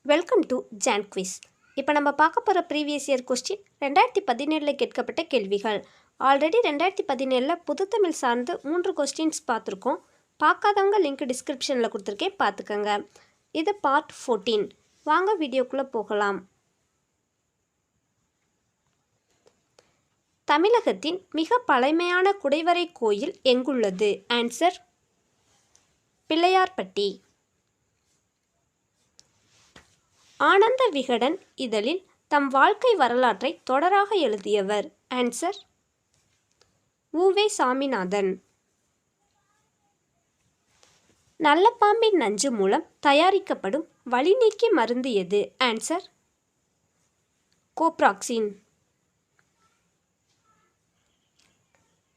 Welcome to John quiz. இப்போ நம்ம பார்க்க போகிற ப்ரீவியஸ் இயர் கொஸ்டின் 2017 கேட்கப்பட்ட கேள்விகள். ஆல்ரெடி 2017 புதுத்தமிழ் சார்ந்து 3 கொஸ்டின்ஸ் பார்த்துருக்கோம். பார்க்காதவங்க லிங்க் டிஸ்கிரிப்ஷனில் கொடுத்துருக்கேன், பார்த்துக்கோங்க. இது பார்ட் 14. வாங்க வீடியோக்குள்ளே போகலாம். தமிழகத்தின் மிக பழமையான குடைவரை கோயில் எங்குள்ளது? ஆன்சர் பிள்ளையார்பட்டி. ஆனந்த விகடன் இதழில் தம் வாழ்க்கை வரலாற்றை தொடராக எழுதியவர்? ஆன்சர் உ.வே. சாமிநாதன். நல்ல பாம்பின் நஞ்சு மூலம் தயாரிக்கப்படும் வலிநீக்கி மருந்து எது? ஆன்சர் கோப்ராக்சின்.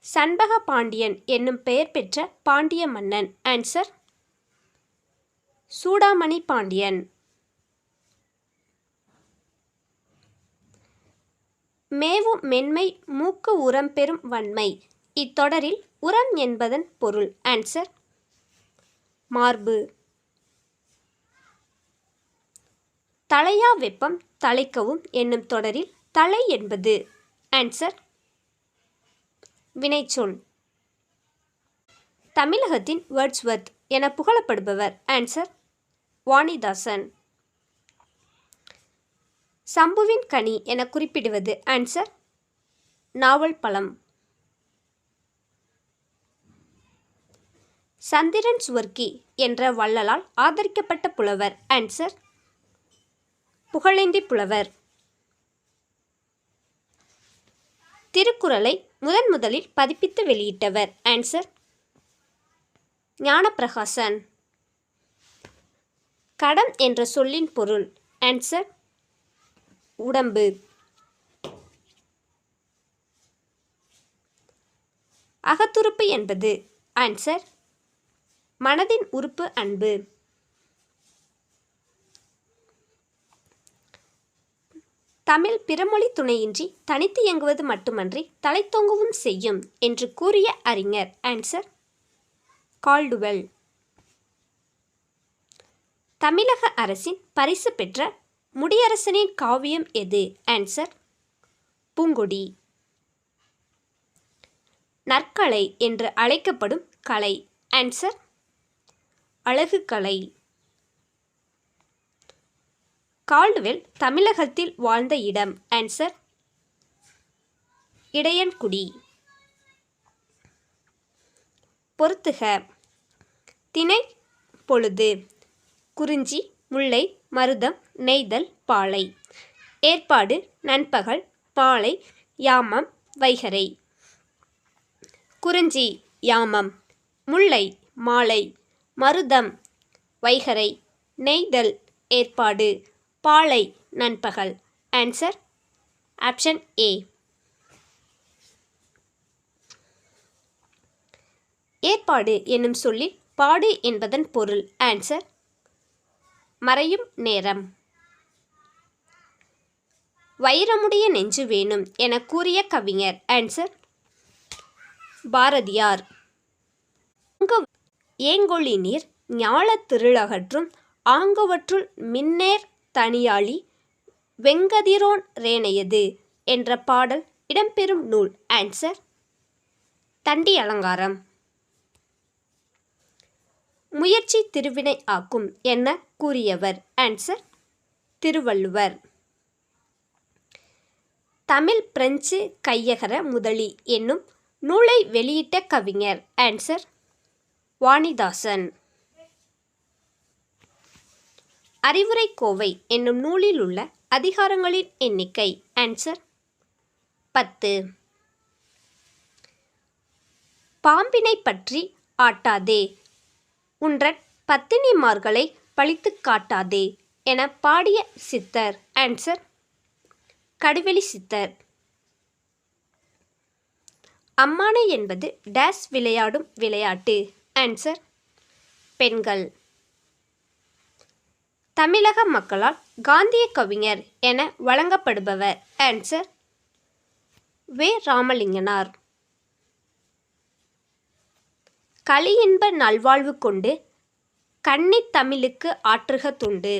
சண்பக பாண்டியன் என்னும் பெயர் பெற்ற பாண்டிய மன்னன்? ஆன்சர் சூடாமணி பாண்டியன். மேவும் மென்மை மூக்கு உரம் பெறும் வன்மை. இத்தொடரில் உரம் என்பதன் பொருள்? ஆன்சர் மார்பு. தலையா வெப்பம் தலைக்கவும் என்னும் தொடரில் தலை என்பது? ஆன்சர் வினைச்சொல். தமிழகத்தின் வேர்ட்ஸ்வர்த் என புகழப்படுபவர்? ஆன்சர் வாணிதாசன். சம்புவின் கனி என குறிப்பிடுவது? ஆன்சர் நாவல் பழம். சந்திரன் சுவர்க்கி என்ற வள்ளலால் ஆதரிக்கப்பட்ட புலவர்? ஆன்சர் புகழேந்தி புலவர். திருக்குறளை முதலில் பதிப்பித்து வெளியிட்டவர்? ஆன்சர் ஞானப்பிரகாசன். கடம் என்ற சொல்லின் பொருள்? ஆன்சர் உடம்பு. அகத்துறுப்பு என்பது? ஆன்சர் மனதின் உறுப்பு அன்பு. தமிழ் பிறமொழி துணையின்றி தனித்து இயங்குவது மட்டுமன்றி தலைத்தொங்கவும் செய்யும் என்று கூறிய அறிஞர்? Answer Caldwell. தமிழக அரசின் பரிசு பெற்ற முடியரசனின் காவியம் எது? ஆன்சர் பூங்கொடி. நற்கலை என்று அழைக்கப்படும் கலை? ஆன்சர் அழகு கலை. கால்டுவெல் தமிழகத்தில் வாழ்ந்த இடம்? ஆன்சர் இடையன்குடி. பொறுத்துக. திணை பொழுது. குறிஞ்சி, முல்லை, மருதம், நெய்தல், பாலை. ஏற்பாடு நண்பகல், பாலை யாமம், வைகறை. குறிஞ்சி யாமம், முல்லை மாலை, மருதம் வைகறை, நெய்தல் ஏற்பாடு, பாலை நண்பகல். Answer option A. ஏற்பாடு என்னும் சொல்லில் பாடு என்பதன் பொருள்? ஆன்சர் மறையும் நேரம். வைரமுடைய நெஞ்சு வேணும் என கூறிய கவிஞர்? ஆன்சர் பாரதியார். ஏங்கொழி நீர் ஞாலத் திருளகற்றும் ஆங்கவற்றுள் மின்னேர் தனியாழி வெங்கதிரோன் ரேனையது என்ற பாடல் இடம்பெறும் நூல்? ஆன்சர் தண்டி அலங்காரம். முயற்சி திருவினை ஆக்கும் என கூறியவர்? ஆன்சர் திருவள்ளுவர். தமிழ் பிரெஞ்சு கையகர முதலி என்னும் நூலை வெளியிட்ட கவிஞர்? ஆன்சர் வாணிதாசன். அறிவுரை கோவை என்னும் நூலில் உள்ள அதிகாரங்களின் எண்ணிக்கை? ஆன்சர் 10. பாம்பினை பற்றி ஆட்டாதே உன்றன் பத்தினிமார்களை பழித்து காட்டாதே என பாடிய சித்தர்? ஆன்சர் கடுவெளி சித்தர். அம்மானை என்பது டேஸ் விளையாடும் விளையாட்டு? ஆன்சர் பெண்கள். தமிழக மக்களால் காந்திய கவிஞர் என வழங்கப்படுபவர்? ஆன்சர் வே. ராமலிங்கனார். களியின்ப நல்வாழ்வு கொண்டு கன்னித் தமிழுக்கு ஆற்றுக தொண்டு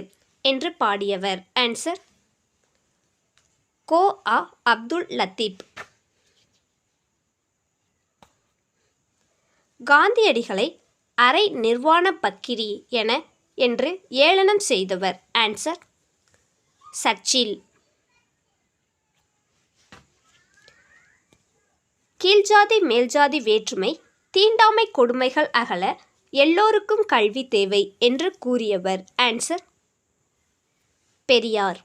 என்று பாடியவர்? ஆன்சர் கோ. அ. அப்துல் லத்தீப். காந்தியடிகளை அரை நிர்வாண பக்கிரி என்று ஏளனம் செய்தவர்? ஆன்சர் சர்ச்சில். கீழ்ஜாதி மேல்ஜாதி வேற்றுமை தீண்டாமை கொடுமைகள் அகல எல்லோருக்கும் கல்வி தேவை என்று கூறியவர்? ஆன்சர் பெரியார்.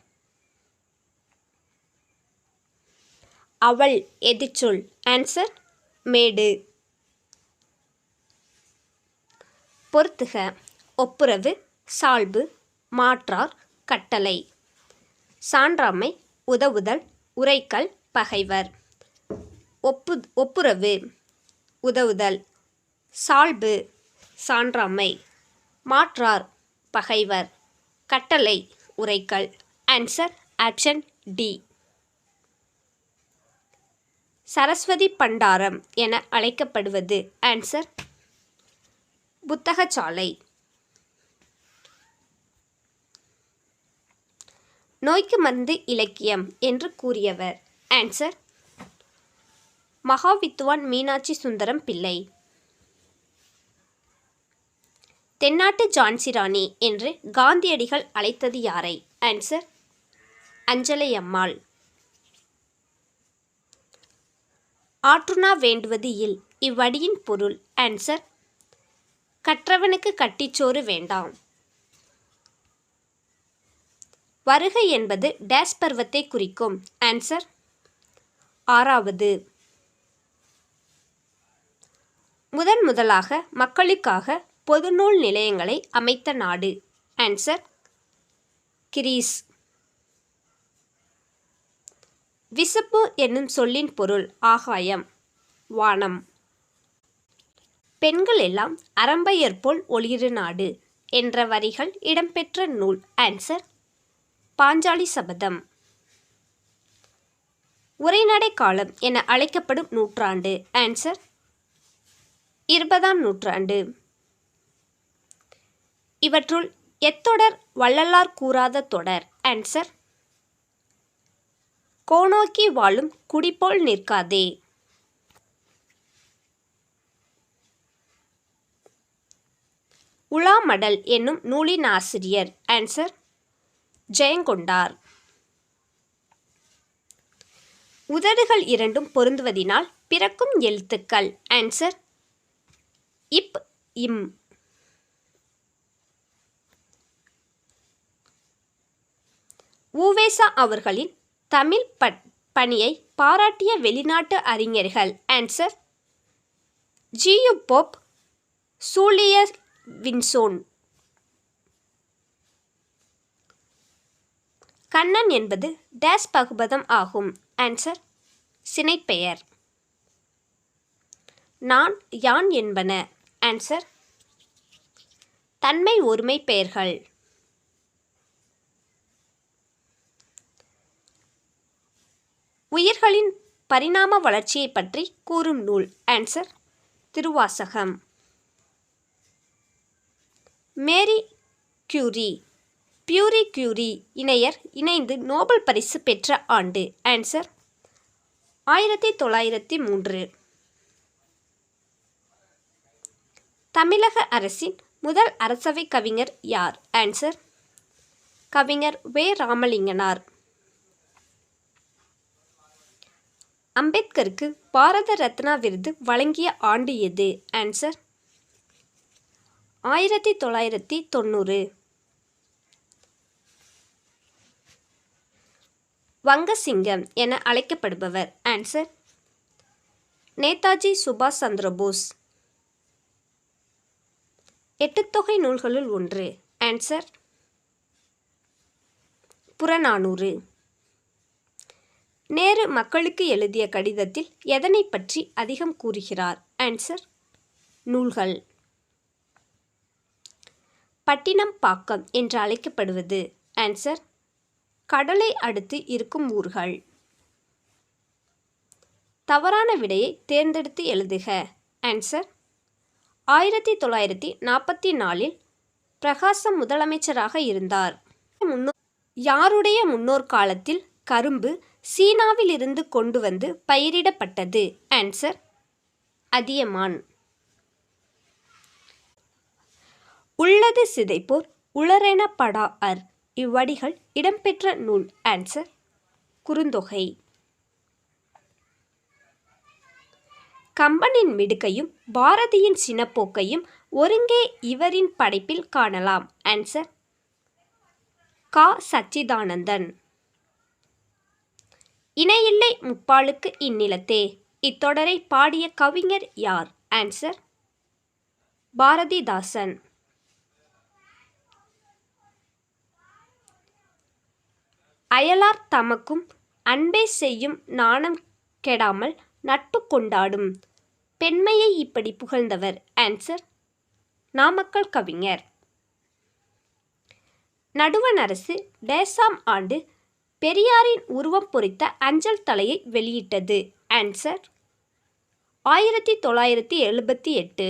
அவள் எதிர்ச்சொல்? ஆன்சர் மேடு. பொறுத்துக. ஒப்புரவு, சால்பு, மாற்றார், கட்டளை. சான்றாண்மை, உதவுதல், உரைக்கல், பகைவர். ஒப்புரவு உதவுதல், சால்பு சான்றாண்மை, மாற்றார் பகைவர், கட்டளை உரைக்கல். Answer option D. Saraswathi Bhandaram என அழைக்கப்படுவது? ஆன்சர் புத்தகச்சாலை. நோய்க்கு மருந்து இலக்கியம் என்று கூறியவர்? ஆன்சர் மகாவித்துவான் மீனாட்சி சுந்தரம் பிள்ளை. தென்னாட்டு ஜான்சி ராணி என்று காந்தியடிகள் அழைத்தது யாரை? ஆன்சர் அஞ்சலை அம்மாள். ஆற்றுணா வேண்டுவது இல் இவ்வடியின் பொருள்? ஆன்சர் கற்றவனுக்கு கட்டிச்சோறு வேண்டாம். வருகை என்பது டேஸ் பருவத்தை குறிக்கும்? ஆன்சர் ஆறாவது. முதலாக மக்களுக்காக பொதுநூல் நிலையங்களை அமைத்த நாடு? Answer Greece. விசுப்பு என்னும் சொல்லின் பொருள்? ஆகாயம், வானம். பெண்கள் எல்லாம் அரம்பையர் போல் ஒளிரு நாடு என்ற வரிகள் இடம்பெற்ற நூல்? ஆன்சர் பாஞ்சாலி சபதம். உரைநடை காலம் என அழைக்கப்படும் நூற்றாண்டு? ஆன்சர் 20ஆம் நூற்றாண்டு. இவற்றுள் எத்தொடர் வள்ளலார் கூறாத தொடர்? ஆன்சர் கோநோக்கி வாழும் குடிபோல் நிற்காதே. உலாமடல் என்னும் நூலின் ஆசிரியர்? ஆன்சர் ஜெயங்கொண்டார். உதடுகள் இரண்டும் பொருந்துவதினால் பிறக்கும் எழுத்துக்கள்? ஆன்சர் இப், இம். உவேசா அவர்களின் தமிழ் பணியை பாராட்டிய வெளிநாட்டு அறிஞர்கள்? Answer G U Pope, Julius Vinson. கண்ணன் என்பது டேஸ் பகுபதம் ஆகும்? ஆன்சர் சினைப்பெயர். நான், யான் என்பன? ஆன்சர் தன்மை ஒருமை பெயர்கள். உயிர்களின் பரிணாம வளர்ச்சியை பற்றி கூறும் நூல்? Answer Thiruvasakam. Marie Curie, Pierre Curie இணையர் இணைந்து நோபல் பரிசு பெற்ற ஆண்டு? ஆன்சர் 1903. தமிழக அரசின் முதல் அரசவை கவிஞர் யார்? ஆன்சர் கவிஞர் வே. ராமலிங்கனார். அம்பேத்கருக்கு பாரத ரத்னா விருது வழங்கிய ஆண்டு எது? ஆன்சர் 1990. வங்கசிங்கம் என அழைக்கப்படுபவர்? ஆன்சர் நேதாஜி சுபாஷ் சந்திரபோஸ். எட்டுத்தொகை நூல்களுள் ஒன்று? ஆன்சர் புறநானூறு. நேரு மக்களுக்கு எழுதிய கடிதத்தில் எதனை பற்றி அதிகம் கூறுகிறார்? ஆன்சர் நூல்கள். பட்டினம் பாக்கம் என்று அழைக்கப்படுவது? ஆன்சர் கடலை அடுத்து இருக்கும் ஊர்கள். தவறான விடையை தேர்ந்தெடுத்து எழுதுக. ஆன்சர் 1944 பிரகாசம் முதலமைச்சராக இருந்தார். யாருடைய முன்னோர் காலத்தில் கரும்பு சீனாவில் இருந்து கொண்டு வந்து பயிரிடப்பட்டது? ஆன்சர் அதியமான். உள்ளது சிதைப்போர் உளரென படாஅர் இவ்வடிகள் இடம்பெற்ற நூல்? ஆன்சர் குறுந்தொகை. கம்பனின் மிடுக்கையும் பாரதியின் சினப்போக்கையும் ஒருங்கே இவரின் படைப்பில் காணலாம். ஆன்சர் கா. சச்சிதானந்தன். இணையில்லை முப்பாலுக்கு இந்நிலத்தே இத்தொடரை பாடிய கவிஞர் யார்? ஆன்சர் பாரதிதாசன். அயலார் தமக்கும் அன்பே செய்யும் நாணம் கெடாமல் நட்பு கொண்டாடும் பெண்மையை இப்படி புகழ்ந்தவர்? ஆன்சர் நாமக்கல் கவிஞர். நடுவண் அரசு டேசாம் ஆண்டு பெரியாரின் உருவம் பொறித்த அஞ்சல் தலையை வெளியிட்டது? ஆன்சர் 1978.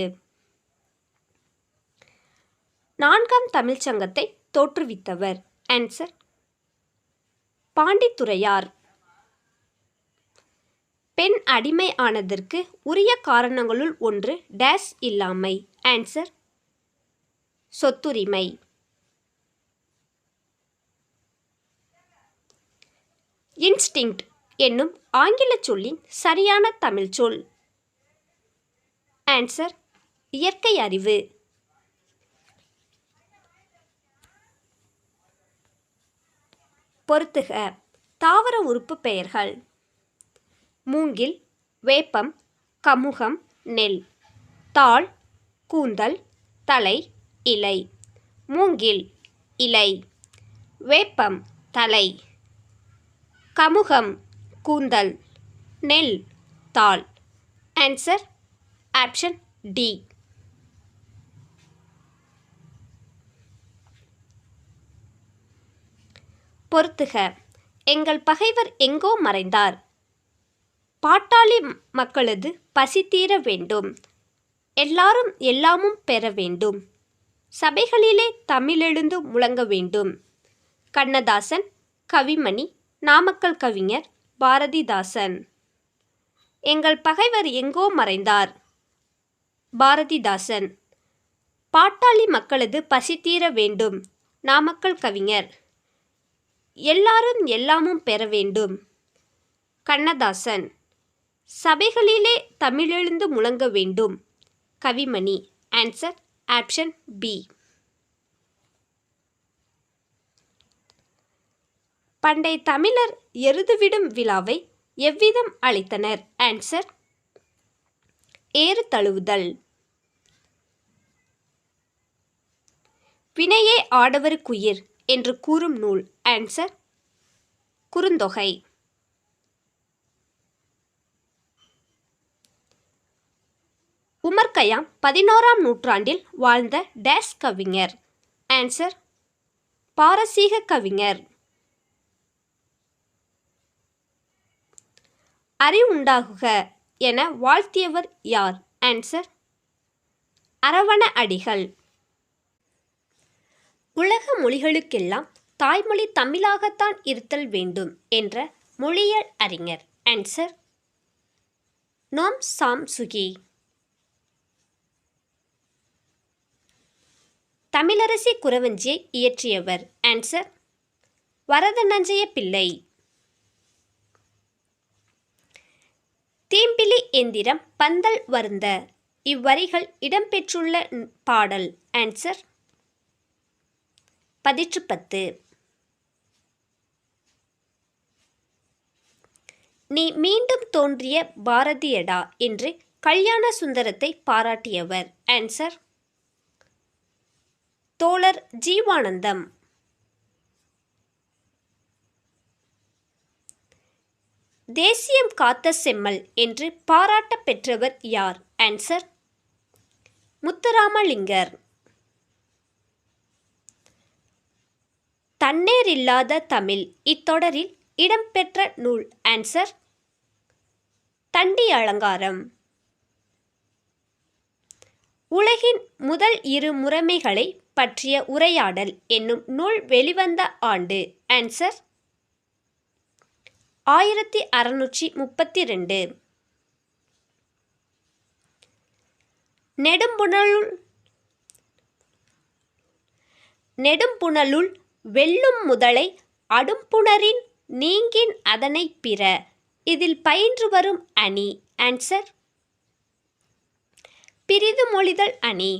நான்காம் தமிழ்ச்சங்கத்தை தோற்றுவித்தவர்? ஆன்சர் பாண்டித்துரையார். பெண் அடிமை ஆனதற்கு உரிய காரணங்களுள் ஒன்று டேஸ் இல்லாமை? ஆன்சர் சொத்துரிமை. இன்ஸ்டிங்க்ட் என்னும் ஆங்கில சொல்லின் சரியான தமிழ் சொல்? ஆன்சர் இயற்கை அறிவு. பொறுத்துக. தாவர உறுப்பு பெயர்கள்: மூங்கில், வேப்பம், கமுகம், நெல். தாள், கூந்தல், தலை, இலை. மூங்கில் இலை, வேப்பம் தலை, கமுகம் கூந்தல், நெல் தாள். Answer option D. பொறுத்துக. எங்கள் பகைவர் எங்கோ மறைந்தார். பாட்டாளி மக்களது பசி தீர வேண்டும். எல்லாரும் எல்லாமும் பெற வேண்டும். சபைகளிலே தமிழெழுந்து முழங்க வேண்டும். கண்ணதாசன், கவிமணி, நாமக்கல் கவிஞர் பாரதிதாசன். எங்கள் பகைவர் எங்கோ மறைந்தார். பாரதிதாசன். பாட்டாளி மக்களது பசி தீர வேண்டும். நாமக்கல் கவிஞர். எல்லாரும் எல்லாமும் பெற வேண்டும். கண்ணதாசன். சபைகளிலே தமிழெழுந்து முழங்க வேண்டும். கவிமணி. Answer option B. பண்டைய தமிழர் எருதுவிடும் விழாவை எவ்விதம் அழைத்தனர்? ஆன்சர் ஏறு தழுவுதல். வினையே ஆடவருக்குயிர் என்று கூறும் நூல்? ஆன்சர் குறுந்தொகை. உமர் கய்யாம் 11ஆம் நூற்றாண்டில் வாழ்ந்த டேஸ் கவிஞர்? ஆன்சர் பாரசீக கவிஞர். அறிவுண்டாகுக என வாழ்த்தியவர் யார்? ஆன்சர் அரவண அடிகள். உலக மொழிகளுக்கெல்லாம் தாய்மொழி தமிழாகத்தான் இருத்தல் வேண்டும் என்ற மொழியியல் அறிஞர்? ஆன்சர் நோம் சாம்சுகி. தமிழரசி குறவஞ்சியை இயற்றியவர்? ஆன்சர் வரதநஞ்சைய பிள்ளை. தீம்பிலி எந்திரம் பந்தல் வருந்த இவ்வரிகள் இடம்பெற்றுள்ள பாடல்? ஆன்சர் பதிற்றுப்பத்து. நீ மீண்டும் தோன்றிய பாரதியடா என்று கல்யாண சுந்தரத்தை பாராட்டியவர்? ஆன்சர் தோழர் ஜீவானந்தம். தேசியம் காத்த செம்மல் என்று பாராட்ட பெற்றவர் யார்? ஆன்சர் முத்துராமலிங்கர். தன்னேரில்லாத தமிழ் இத்தொடரில் இடம்பெற்ற நூல்? ஆன்சர் தண்டி அலங்காரம். உலகின் முதல் இரு முறைமைகளை பற்றிய உரையாடல் என்னும் நூல் வெளிவந்த ஆண்டு? ஆன்சர் 1632. நெடும்புனலுள் வெல்லும் முதலை அடும்புணரின் நீங்கின் அதனை பிற. இதில் பயின்று வரும் அணி? ஆன்சர் பிரிது மொழிதல் அணி.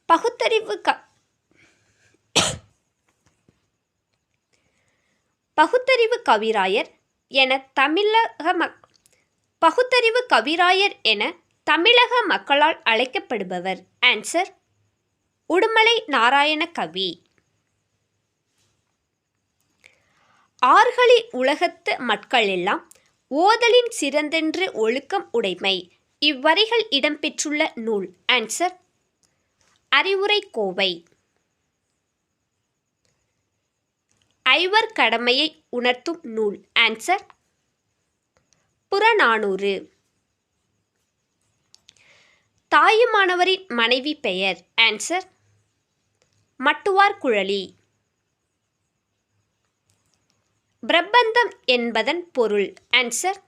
பகுத்தறிவு கவிராயர் என தமிழக மக்களால் அழைக்கப்படுபவர்? ஆன்சர் உடுமலை நாராயண கவி. ஆர்களில் உலகத்து மக்களெல்லாம் ஓதலின் சிறந்தென்று ஒழுக்கம் உடைமை. இவ்வரிகள் இடம்பெற்றுள்ள நூல்? ஆன்சர் அறிவுரை கோவை. ஐவர் கடமையை உணர்த்தும் நூல்? ஆன்சர் புறநானூறு. தாயுமானவரின் மனைவி பெயர்? ஆன்சர் மட்டுவார் குழலி. பிரபந்தம் என்பதன் பொருள்? ஆன்சர்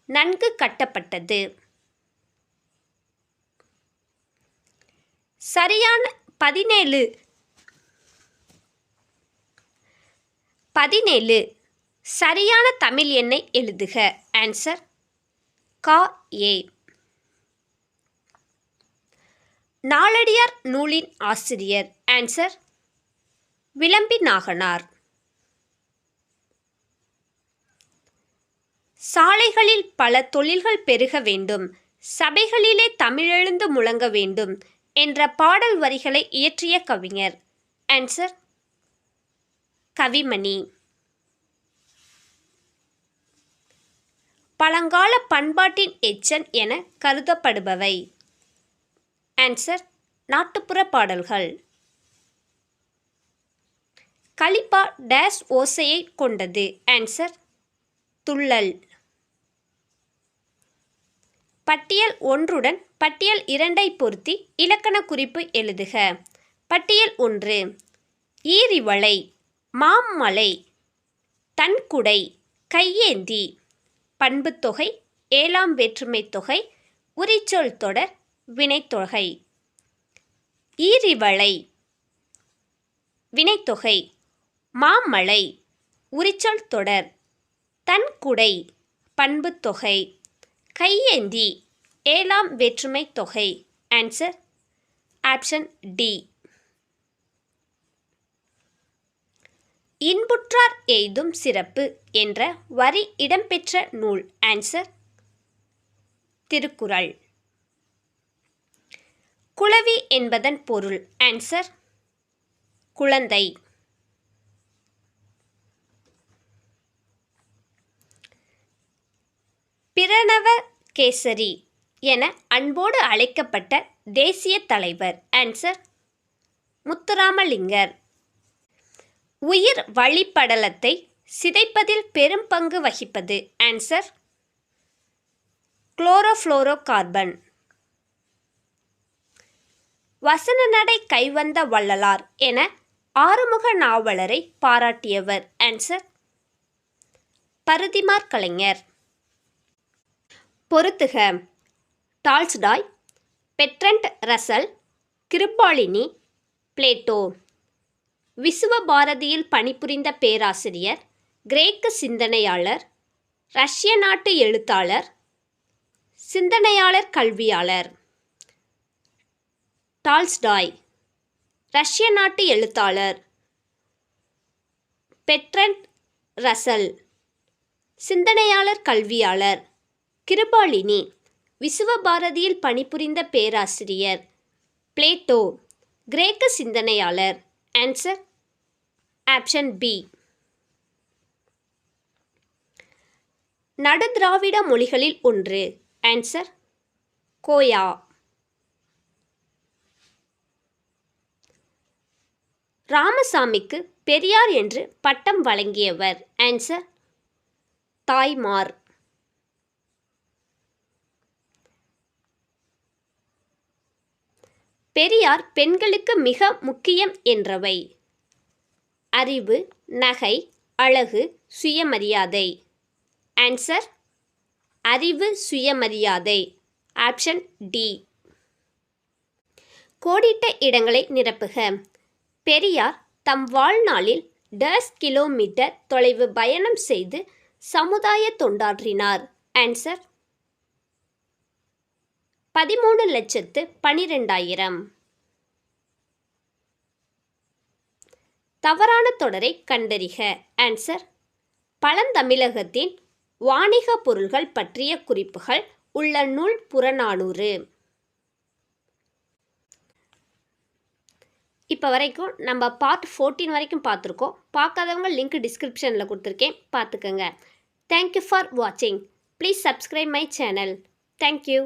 நன்கு கட்டப்பட்டது. சரியான 17 சரியான தமிழ் எண்ணை எழுதுக. ஆன்சர் கா.ஏ. நாலடியார் நூலின் ஆசிரியர்? ஆன்சர் விளம்பி நாகனார். சாலைகளில் பல தொழில்கள் பெருக வேண்டும், சபைகளிலே தமிழெழுந்து முழங்க வேண்டும் என்ற பாடல் வரிகளை இயற்றிய கவிஞர்? ஆன்சர் கவிமணி. பழங்கால பண்பாட்டின் எச்சம் என கருதப்படுபவை? ஆன்சர் நாட்டுப்புற பாடல்கள். கலிப்பா டேஸ் ஓசையை கொண்டது? ஆன்சர் துள்ளல். பட்டியல் 1 பட்டியல் 2 பொருத்தி இலக்கண குறிப்பு எழுதுக. பட்டியல் 1 ஈரிவளை, மாமலை, தன்குடை, கையேந்தி. பண்புத்தொகை, ஏழாம் வேற்றுமை தொகை, உரிச்சொல் தொடர், வினைத்தொகை. ஈரிவளை வினைத்தொகை, மாமலை உரிச்சொல் தொடர், தன்குடை பண்புத்தொகை, கையேந்தி ஏழாம் வேற்றுமை தொகை. Answer option D. இன்புற்றார் எய்தும் சிறப்பு என்ற வரி இடம்பெற்ற நூல்? ஆன்சர் திருக்குறள். குளவி என்பதன் பொருள்? ஆன்சர் குழந்தை. பிரணவகேசரி என அன்போடு அழைக்கப்பட்ட தேசிய தலைவர்? ஆன்சர் முத்துராமலிங்கர். உயிர் வளிப்படலத்தை சிதைப்பதில் பெரும் பங்கு வகிப்பது? ஆன்சர் குளோரோஃப்ளோரோகார்பன். வசன நடை கைவந்த வள்ளலார் என ஆறுமுக நாவலரை பாராட்டியவர்? ஆன்சர் பருதிமாற் கலைஞர். பொறுத்துக. Tolstoy, Bertrand Russell, Kripalani, Plato. விசுவபாரதியில் பணிபுரிந்த பேராசிரியர், கிரேக்க சிந்தனையாளர், ரஷ்ய நாட்டு எழுத்தாளர், சிந்தனையாளர், கல்வியாளர். டால்ஸ்டாய் ரஷ்ய நாட்டு எழுத்தாளர். பெர்ட்ரண்ட் ரசல் சிந்தனையாளர், கல்வியாளர். கிருபாலினி விசுவபாரதியில் பணிபுரிந்த பேராசிரியர். பிளேட்டோ கிரேக்க சிந்தனையாளர். Answer option B. நடுதிராவிட மொழிகளில் ஒன்று? ஆன்சர் கோயா. ராமசாமிக்கு பெரியார் என்று பட்டம் வழங்கியவர்? ஆன்சர் தாய்மார். பெரியார் பெண்களுக்கு மிக முக்கியம் என்றவை. அறிவு, நகை, அழகு, சுயமரியாதை. ஆன்சர் அறிவு, சுயமரியாதை. Option D. கோடிட்ட இடங்களை நிரப்புக. பெரியார் தம் வாழ்நாளில் டேஸ் கிலோமீட்டர் தொலைவு பயணம் செய்து சமுதாய தொண்டாற்றினார். ஆன்சர் 13,12,000. தவறான தொடரை கண்டறிக. ஆன்சர் பழந்தமிழகத்தின் வாணிக பொருள்கள் பற்றிய குறிப்புகள் உள்ள நூல் புறநானூறு. இப்போ வரைக்கும் நம்ம பார்ட் 14 வரைக்கும் பார்த்துருக்கோம். பார்க்காதவங்க லிங்க் டிஸ்கிரிப்ஷனில் கொடுத்துருக்கேன், பார்த்துக்கோங்க. தேங்க்யூ ஃபார் வாட்சிங். Please subscribe my channel. Thank you.